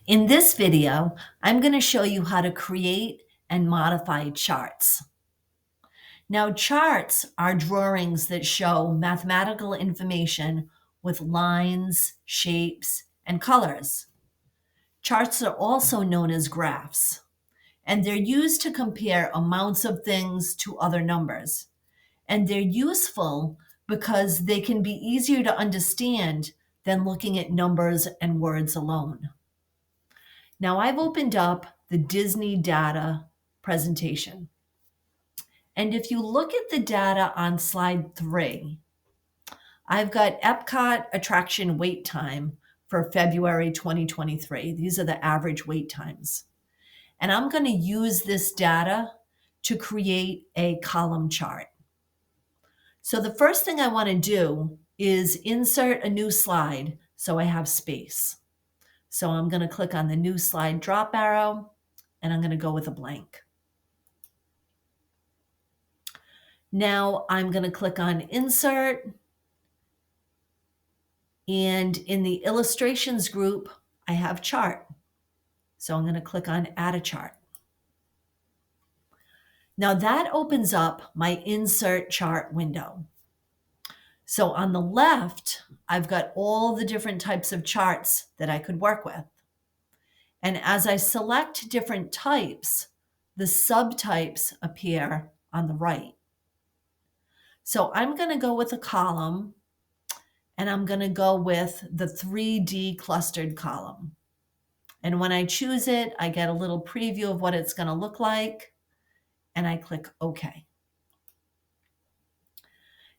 In this video, I'm going to show you how to create and modify charts. Now, charts are drawings that show mathematical information with lines, shapes, and colors. Charts are also known as graphs, and they're used to compare amounts of things to other numbers. And they're useful because they can be easier to understand than looking at numbers and words alone. Now I've opened up the Disney data presentation. And if you look at the data on slide 3, I've got Epcot attraction wait time for February 2023. These are the average wait times. And I'm going to use this data to create a column chart. So the first thing I want to do is insert a new slide so I have space. So I'm going to click on the new slide drop arrow, and I'm going to go with a blank. Now I'm going to click on Insert. And in the Illustrations group, I have Chart. So I'm going to click on Add a Chart. Now that opens up my Insert Chart window. So on the left, I've got all the different types of charts that I could work with. And as I select different types, the subtypes appear on the right. So I'm going to go with a column, and I'm going to go with the 3D clustered column. And when I choose it, I get a little preview of what it's going to look like, and I click OK.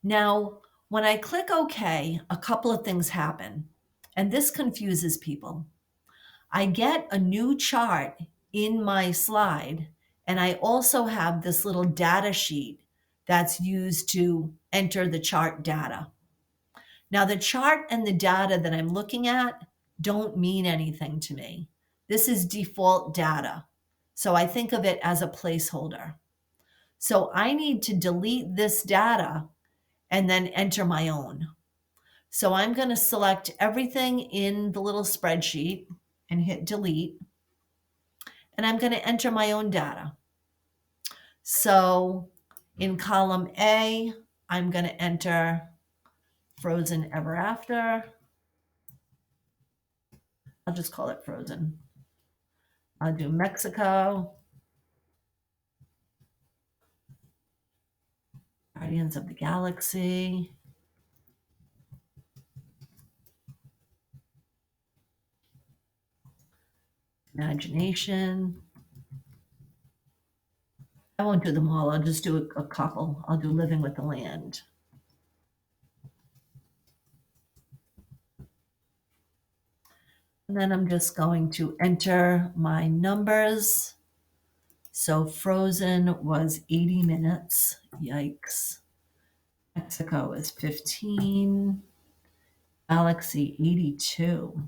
Now, when I click OK, a couple of things happen, and this confuses people. I get a new chart in my slide, and I also have this little data sheet that's used to enter the chart data. Now, the chart and the data that I'm looking at don't mean anything to me. This is default data. So I think of it as a placeholder. So I need to delete this data and then enter my own. So I'm going to select everything in the little spreadsheet and hit delete. And I'm going to enter my own data. So in column A, I'm going to enter Frozen Ever After. I'll just call it Frozen. I'll do Mexico, Guardians of the Galaxy, Imagination. I won't do them all. I'll just do a couple. I'll do Living with the Land. And then I'm just going to enter my numbers. So Frozen was 80 minutes. Yikes. Mexico is 15. Galaxy 82.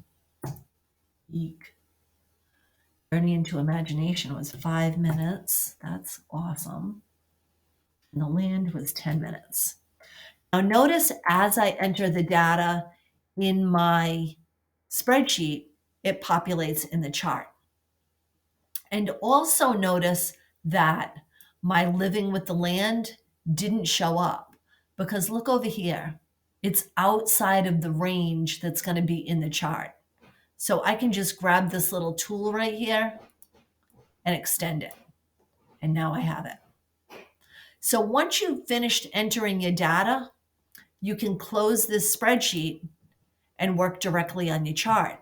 Eek. Journey into Imagination was 5 minutes. That's awesome. And the land was 10 minutes. Now notice as I enter the data in my spreadsheet, it populates in the chart. And also notice that my Living with the Land didn't show up because look over here. It's outside of the range that's going to be in the chart. So I can just grab this little tool right here and extend it. And now I have it. So once you've finished entering your data, you can close this spreadsheet and work directly on your chart.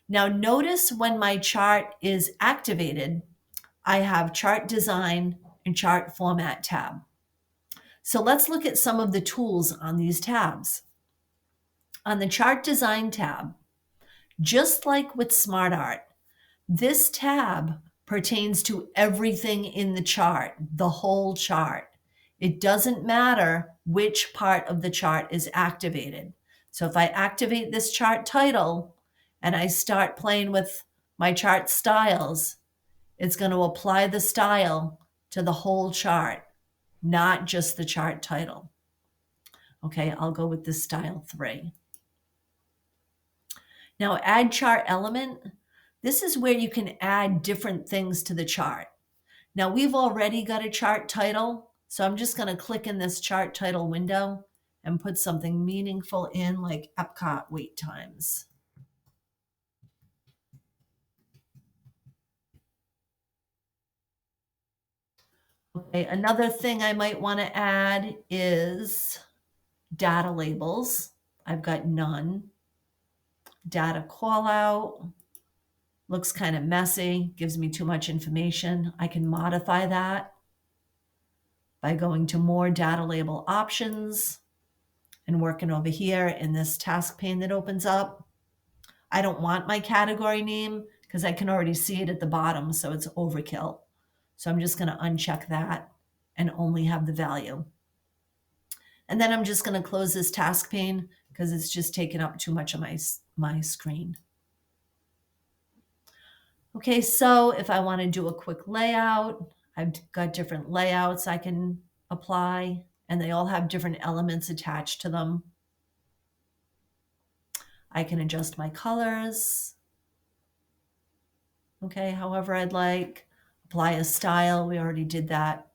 Now notice when my chart is activated, I have Chart Design and Chart Format tab. So let's look at some of the tools on these tabs. On the Chart Design tab, just like with SmartArt, this tab pertains to everything in the chart, the whole chart. It doesn't matter which part of the chart is activated. So if I activate this chart title and I start playing with my chart styles, it's going to apply the style to the whole chart, not just the chart title. Okay, I'll go with this style 3. Now add chart element. This is where you can add different things to the chart. Now we've already got a chart title, so I'm just going to click in this chart title window and put something meaningful in, like Epcot wait times. Okay, another thing I might want to add is data labels. I've got none. Data call out looks kind of messy, gives me too much information. I can modify that by going to more data label options and working over here in this task pane that opens up. I don't want my category name because I can already see it at the bottom, so it's overkill. So I'm just going to uncheck that and only have the value. And then I'm just going to close this task pane because it's just taken up too much of my screen. Okay, so if I want to do a quick layout, I've got different layouts I can apply, and they all have different elements attached to them. I can adjust my colors, okay, however I'd like. Apply a style, we already did that.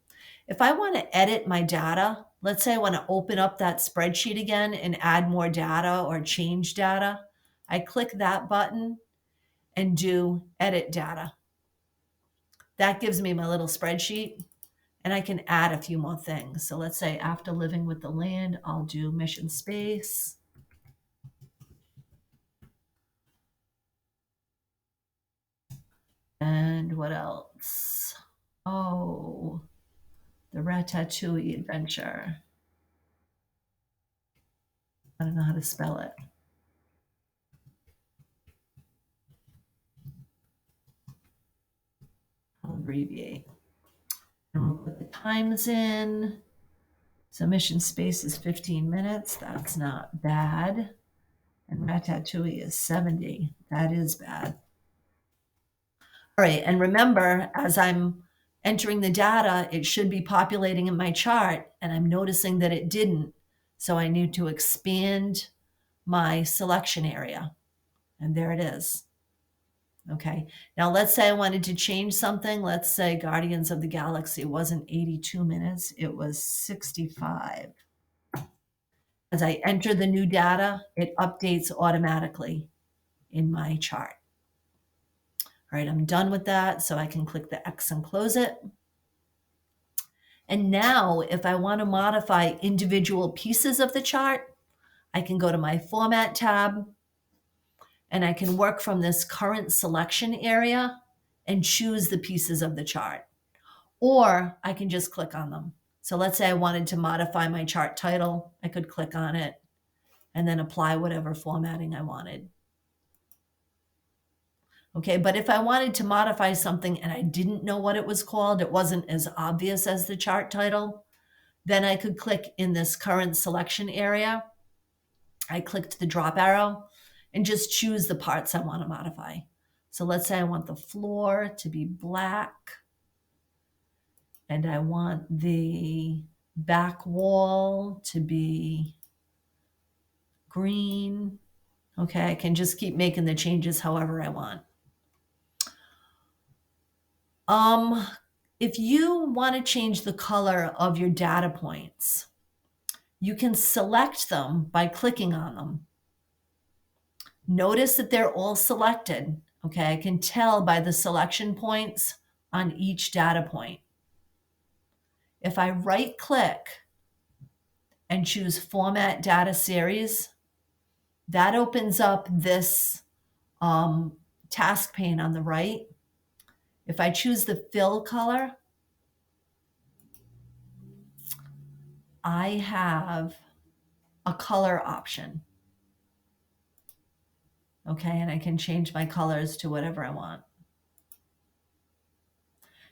If I want to edit my data, let's say I want to open up that spreadsheet again and add more data or change data, I click that button and do edit data. That gives me my little spreadsheet, and I can add a few more things. So let's say after living with the land, I'll do mission space. And what else? Oh, the Ratatouille adventure. I don't know how to spell it. I'll abbreviate. And we'll put the times in. So mission space is 15 minutes. That's not bad. And Ratatouille is 70. That is bad. All right, and remember, as I'm entering the data, it should be populating in my chart, and I'm noticing that it didn't. So I need to expand my selection area, and there it is. Okay, now let's say I wanted to change something. Let's say Guardians of the Galaxy wasn't 82 minutes, it was 65. As I enter the new data, it updates automatically in my chart. All right, I'm done with that, so I can click the X and close it. And now if I want to modify individual pieces of the chart, I can go to my Format tab, and I can work from this current selection area and choose the pieces of the chart. Or I can just click on them. So let's say I wanted to modify my chart title. I could click on it and then apply whatever formatting I wanted. Okay, but if I wanted to modify something and I didn't know what it was called, it wasn't as obvious as the chart title, then I could click in this current selection area. I clicked the drop arrow and just choose the parts I want to modify. So let's say I want the floor to be black, and I want the back wall to be green. Okay, I can just keep making the changes however I want. If you want to change the color of your data points, you can select them by clicking on them. Notice that they're all selected. Okay, I can tell by the selection points on each data point. If I right click and choose Format Data Series, that opens up this task pane on the right. If I choose the fill color, I have a color option. Okay, and I can change my colors to whatever I want.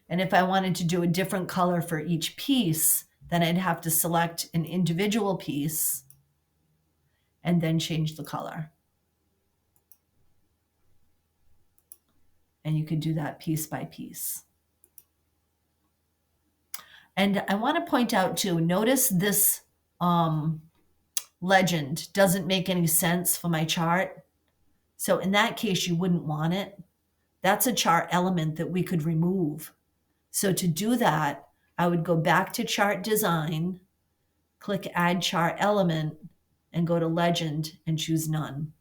And if I wanted to do a different color for each piece, then I'd have to select an individual piece and then change the color. And you could do that piece by piece. And I want to point out too, notice this legend doesn't make any sense for my chart. So in that case, you wouldn't want it. That's a chart element that we could remove. So to do that, I would go back to chart design, click add chart element, and go to legend and choose none.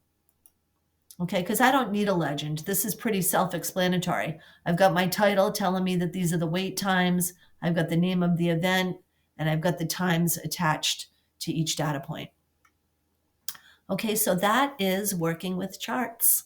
Okay, because I don't need a legend. This is pretty self-explanatory. I've got my title telling me that these are the wait times. I've got the name of the event, and I've got the times attached to each data point. Okay, so that is working with charts.